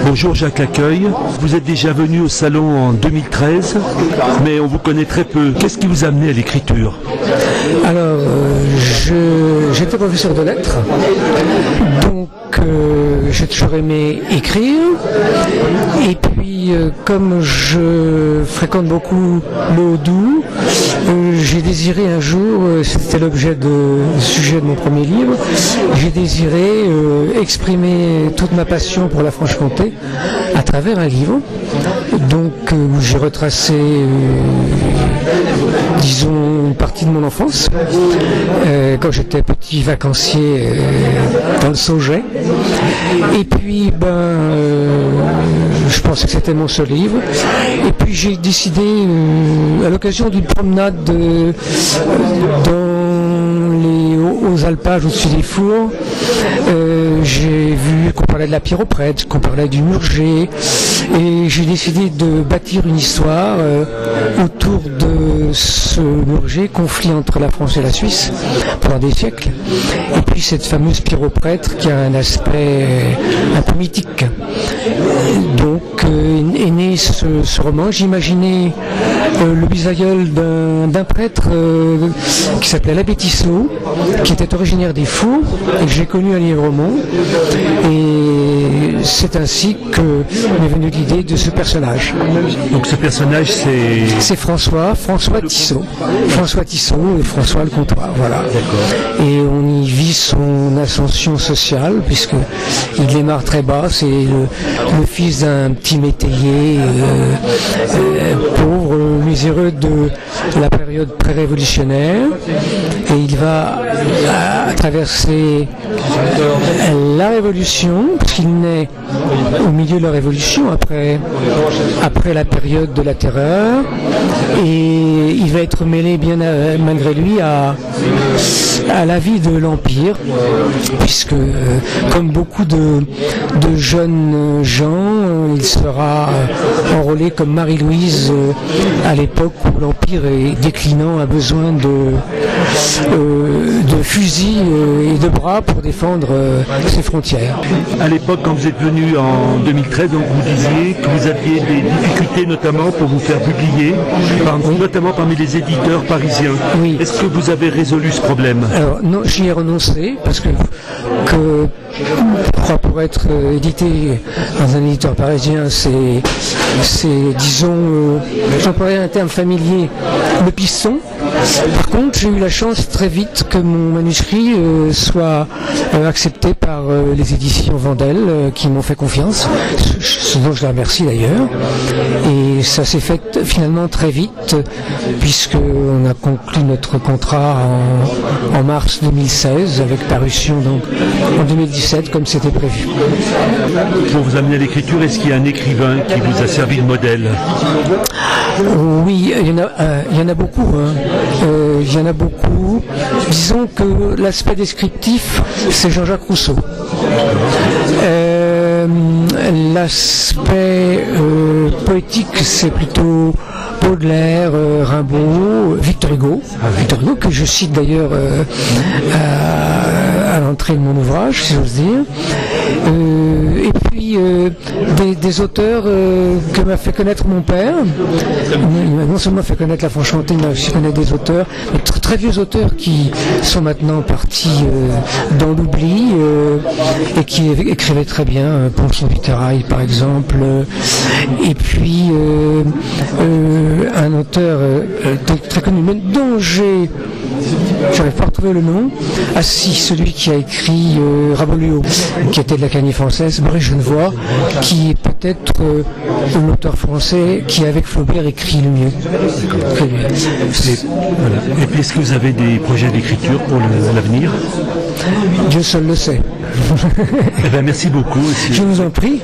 Bonjour Jacques Accueil, vous êtes déjà venu au salon en 2013, mais on vous connaît très peu. Qu'est-ce qui vous a amené à l'écriture? Alors, j'étais professeur de lettres, donc j'ai toujours aimé écrire, et puis comme je fréquente beaucoup l'eau doux, j'ai désiré un jour, c'était l'objet du sujet de mon premier livre, j'ai désiré exprimer toute ma passion pour la Franche-Comté à travers un livre, donc où j'ai retracé disons une partie de mon enfance, quand j'étais petit vacancier dans le Sauget, et puis je pensais que c'était mon seul livre, et puis j'ai décidé à l'occasion d'une promenade aux alpages au-dessus des fours, j'ai vu qu'on parlait de la pierre aux prêtres, qu'on parlait du Murger, et j'ai décidé de bâtir une histoire autour de ce Murger, conflit entre la France et la Suisse pendant des siècles, et puis cette fameuse pierre aux prêtres qui a un aspect un peu mythique. Donc est né ce roman. J'imaginais le bisaïeul d'un prêtre qui s'appelait l'abbé Tissot, qui était originaire des Fous et que j'ai connu à Lièvremont, et c'est ainsi que m'est venue l'idée de ce personnage. Donc ce personnage c'est François Tissot. François Tissot et François le comptoir, voilà. Et on y vit son ascension sociale, puisque il démarre très bas, c'est le fils d'un petit métayer pauvre, miséreux de la période pré-révolutionnaire, et il va traverser la Révolution, puisqu'il naît au milieu de la Révolution, après la période de la Terreur, et il va être mêlé bien malgré lui à la vie de l'Empire, puisque comme beaucoup de jeunes gens, il sera enrôlé comme Marie-Louise à l'époque où l'Empire est déclinant, a besoin de fusils et de bras pour défendre ses frontières. À l'époque, quand vous êtes venu en 2013, donc vous disiez que vous aviez des difficultés notamment pour vous faire publier, notamment parmi les éditeurs parisiens. Oui. Est-ce que vous avez résolu ce problème? Alors non, j'y ai renoncé, parce que pour être édité dans un éditeur parisien, c'est disons, j'emploierais un terme familier, le piston. Par contre, j'ai eu la chance très vite que mon manuscrit soit accepté par les éditions Vandel, qui m'ont fait confiance, ce dont je les remercie d'ailleurs. Et ça s'est fait finalement très vite, puisqu'on a conclu notre contrat en mars 2016, avec parution donc en 2017, comme c'était prévu. Pour vous amener à l'écriture, est-ce qu'il y a un écrivain qui vous a servi de modèle? Oui, il y en a beaucoup. Il y en a beaucoup. Disons que l'aspect descriptif, c'est Jean-Jacques Rousseau. L'aspect poétique, c'est plutôt Baudelaire, Rimbaud, Victor Hugo. Victor Hugo, que je cite d'ailleurs à l'entrée de mon ouvrage, si j'ose dire. Et puis des auteurs que m'a fait connaître mon père. Il m'a non seulement fait connaître la Franche-Comté, il m'a aussi connaître des auteurs, mais très vieux auteurs qui sont maintenant partis dans l'oubli et qui écrivaient très bien, Ponson Viterail par exemple, et puis un auteur très connu, mais dont j'arrive pas à retrouver le nom. Ah si, celui qui a écrit Rabelais, qui était de l'Académie française, Boris Genevoix, qui est peut-être l'auteur français qui, avec Flaubert, écrit le mieux. Et puis, est-ce que vous avez des projets d'écriture pour l'avenir? Dieu seul le sait. Eh bien, merci beaucoup. Je vous en prie.